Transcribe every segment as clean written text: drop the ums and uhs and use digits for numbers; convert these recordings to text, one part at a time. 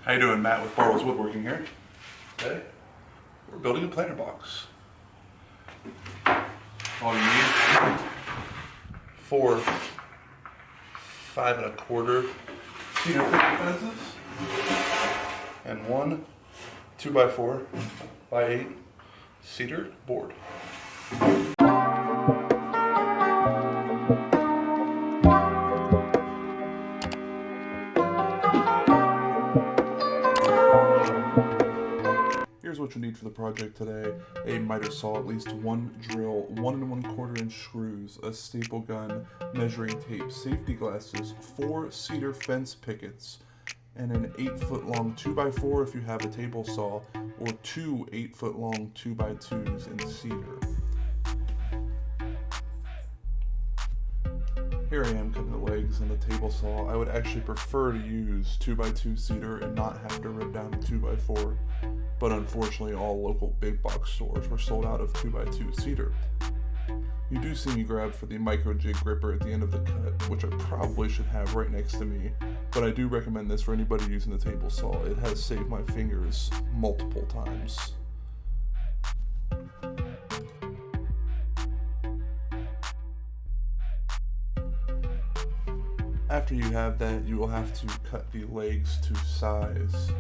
How you doing, Matt with Bartles Woodworking here. Today, we're building a planter box. All you need, 4 5 1/4 cedar picket fences, and 1 2x4 by 8 cedar board. Here's what you need for the project today: a miter saw, at least 1 drill, 1 1/4 inch screws, a staple gun, measuring tape, safety glasses, 4 cedar fence pickets, and an 8-foot long 2x4 if you have a table saw, or 2 8-foot long 2x2s in cedar. Here I am cutting the legs on the table saw. I would actually prefer to use 2x2 cedar and not have to rip down a 2x4, but unfortunately all local big box stores were sold out of 2x2 cedar. You do see me grab for the micro jig gripper at the end of the cut, which I probably should have right next to me, but I do recommend this for anybody using the table saw. It has saved my fingers multiple times. After you have that, you will have to cut the legs to size.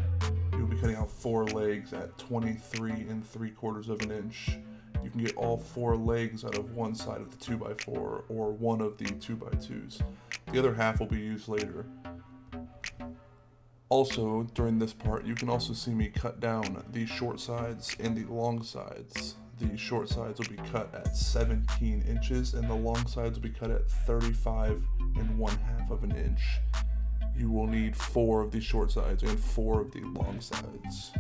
You'll be cutting out 4 legs at 23 3/4 of an inch. You can get all 4 legs out of one side of the 2x4 or one of the 2x2s. The other half will be used later. Also, during this part, you can also see me cut down the short sides and the long sides. The short sides will be cut at 17 inches and the long sides will be cut at 35 1/2 of an inch. You will need 4 of the short sides and 4 of the long sides.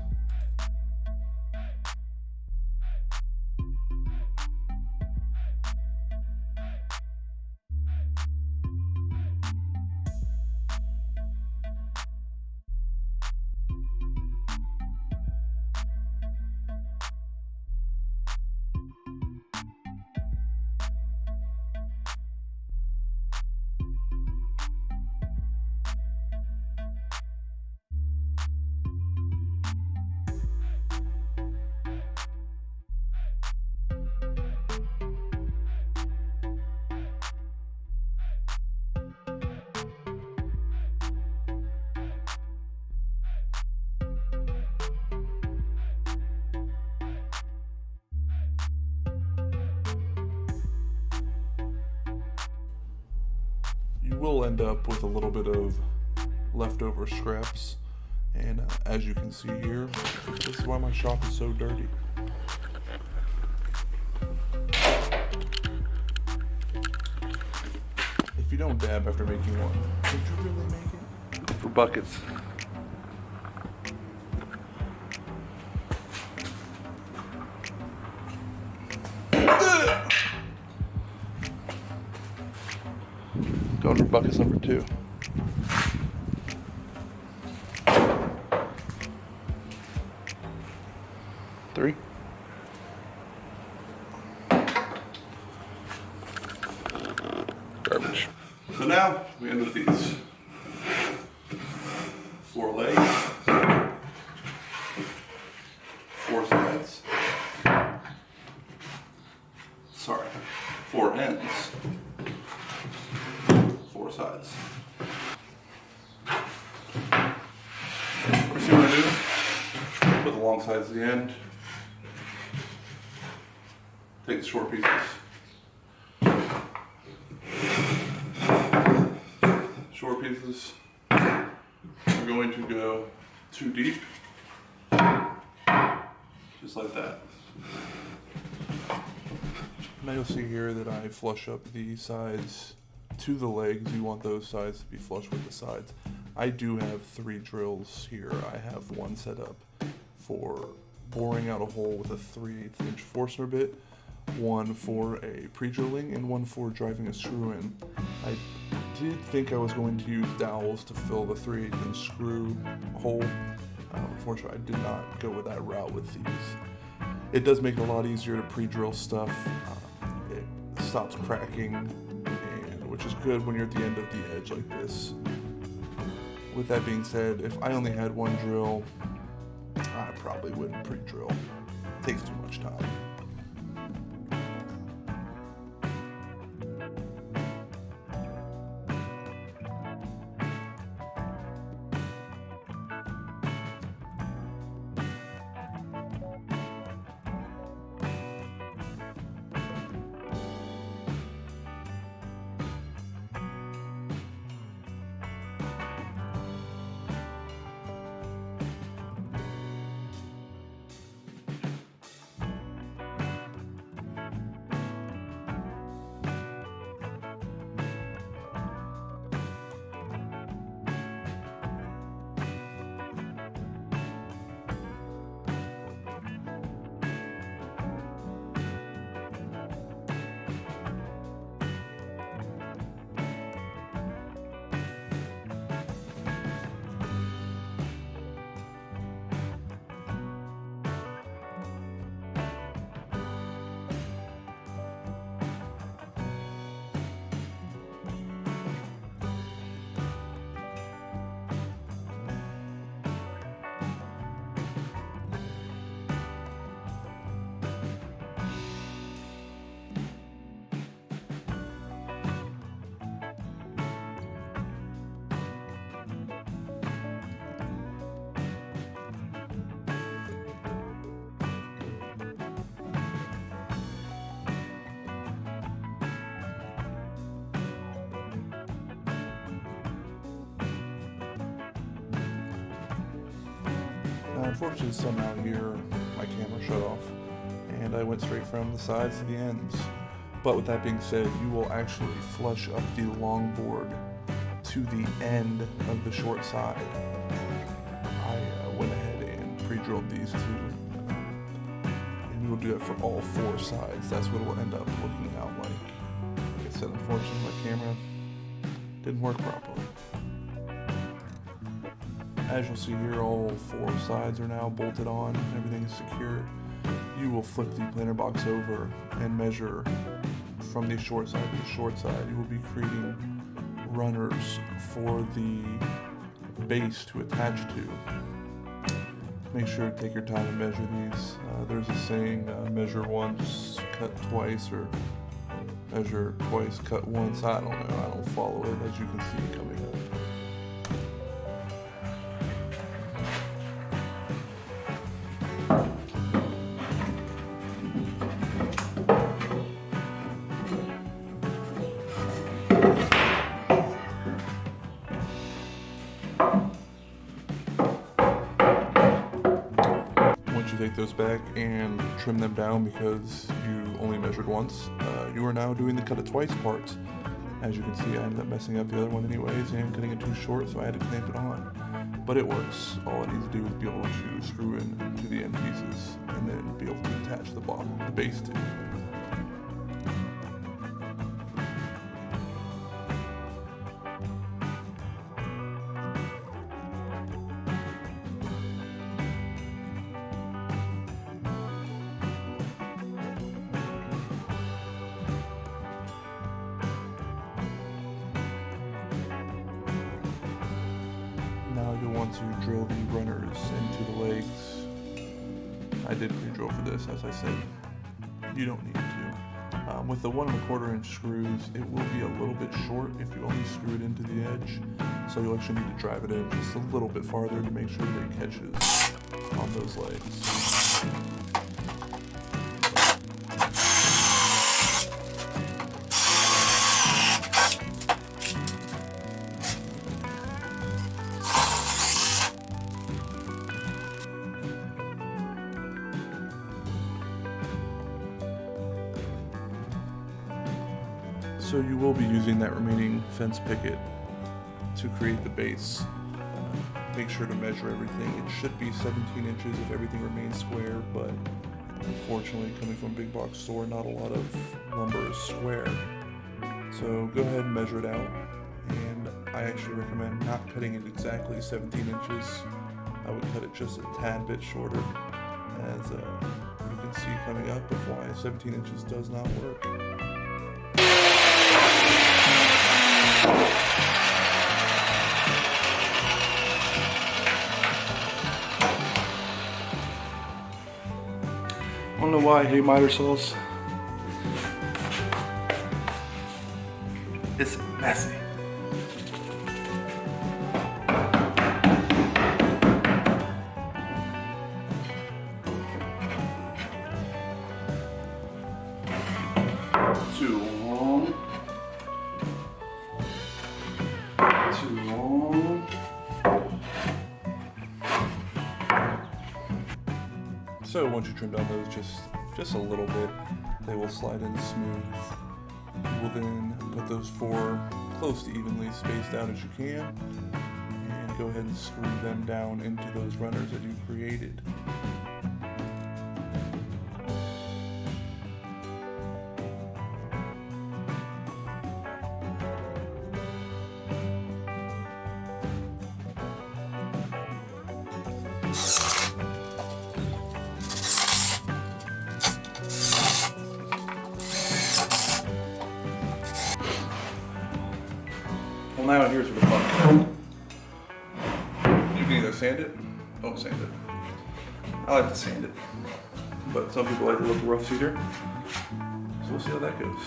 You will end up with a little bit of leftover scraps, and as you can see here, this is why my shop is so dirty. If you don't dab after making one, did you really make it? For buckets. Going for buckets number 2. Three. Garbage. So now we end with these 4 legs, 4 sides. Sorry, 4 ends. 4 sides. First thing we're going to do, put the long sides at the end. Take the short pieces. Short pieces are going to go 2 deep, just like that. Now you'll see here that I flush up the sides to the legs. You want those sides to be flush with the sides. I do have 3 drills here. I have one set up for boring out a hole with a 3/8 inch Forstner bit, one for a pre-drilling, and one for driving a screw in. I did think I was going to use dowels to fill the 3/8 inch screw hole. Unfortunately, I did not go with that route with these. It does make it a lot easier to pre-drill stuff. It stops cracking, and which is good when you're at the end of the edge like this. With that being said, if I only had one drill, I probably wouldn't pre-drill. It takes too much time. Unfortunately, somehow here my camera shut off and I went straight from the sides to the ends. But with that being said, you will actually flush up the long board to the end of the short side. I went ahead and pre-drilled these two, and you will do that for all four sides. That's what it will end up looking out like. Like I said, unfortunately my camera didn't work properly. As you'll see here, all four sides are now bolted on, everything is secure. You will flip the planter box over and measure from the short side to the short side. You will be creating runners for the base to attach to. Make sure to take your time and measure these. There's a saying, measure once, cut twice, or measure twice, cut once. I don't know, I don't follow it, as you can see coming up. Take those back and trim them down because you only measured once. You are now doing the cut it twice part. As you can see, I ended up messing up the other one anyways and cutting it too short, so I had to clamp it on. But it works. All I need to do is be able to screw in to the end pieces and then be able to attach the base to. You'll want to drill the runners into the legs. I did pre-drill for this, as I said. You don't need to. With the 1 1/4 inch screws, it will be a little bit short if you only screw it into the edge. So you'll actually need to drive it in just a little bit farther to make sure that it catches on those legs. So you will be using that remaining fence picket to create the base. Make sure to measure everything. It should be 17 inches if everything remains square, but unfortunately, coming from a big box store, not a lot of lumber is square. So go ahead and measure it out, and I actually recommend not cutting it exactly 17 inches. I would cut it just a tad bit shorter, as you can see coming up of why 17 inches does not work. I don't know why I hate miter saws. It's messy. Too long. Too long. So once you trim down those just a little bit, they will slide in smooth. You will then put those 4 close to evenly spaced out as you can, and go ahead and screw them down into those runners that you created. Well, now here's where the fun. You can either sand it, don't sand it. I like to sand it, but some people like to look rough cedar, so we'll see how that goes.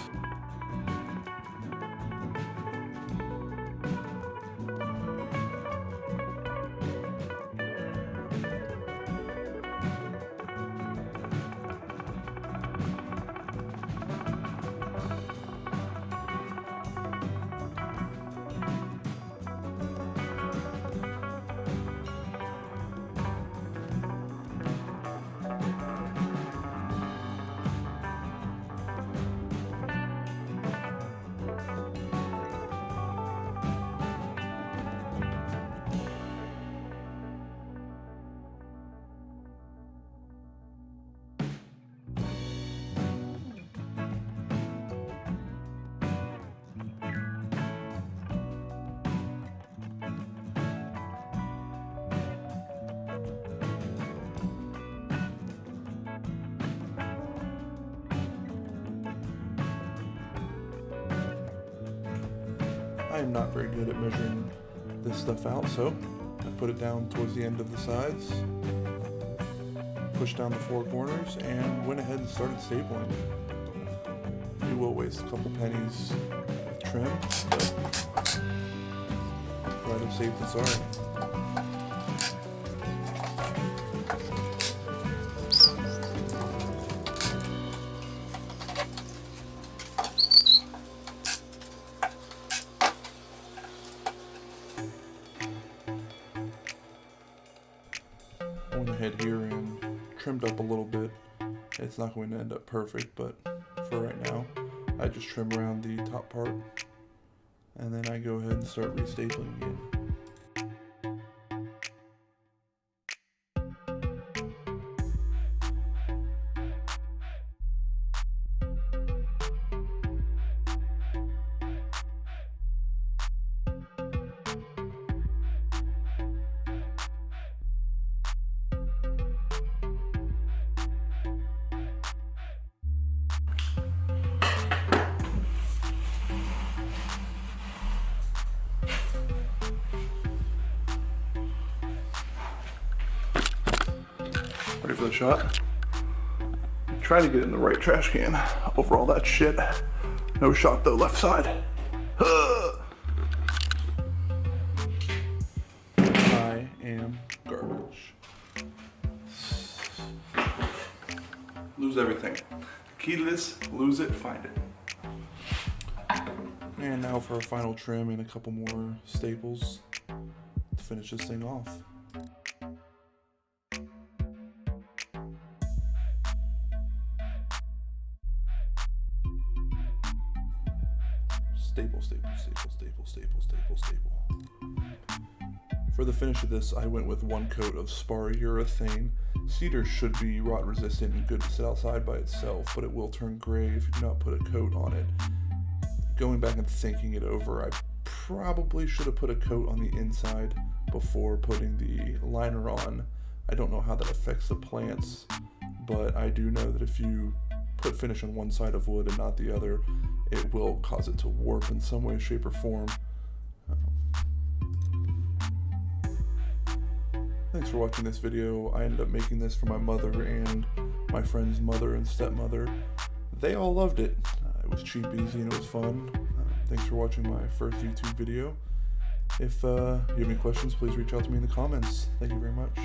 I am not very good at measuring this stuff out, so I put it down towards the end of the sides, pushed down the 4 corners, and went ahead and started stapling. You will waste a couple pennies of trim, but rather safe than sorry. I went ahead here and trimmed up a little bit. It's not going to end up perfect, but for right now, I just trim around the top part, and then I go ahead and start restapling again. Ready for the shot? Trying to get in the right trash can over all that shit. No shot though, left side. I am garbage. Lose everything. Key to this, lose it, find it. And now for a final trim and a couple more staples to finish this thing off. Staple, staple, staple, staple, staple, staple, staple. For the finish of this, I went with 1 coat of Spar Urethane. Cedar should be rot resistant and good to sit outside by itself, but it will turn gray if you do not put a coat on it. Going back and thinking it over, I probably should have put a coat on the inside before putting the liner on. I don't know how that affects the plants, but I do know that if you put finish on one side of wood and not the other, it will cause it to warp in some way, shape, or form. Thanks for watching this video. I ended up making this for my mother and my friend's mother and stepmother. They all loved it. It was cheap, easy, and it was fun. Thanks for watching my first YouTube video. If you have any questions, please reach out to me in the comments. Thank you very much.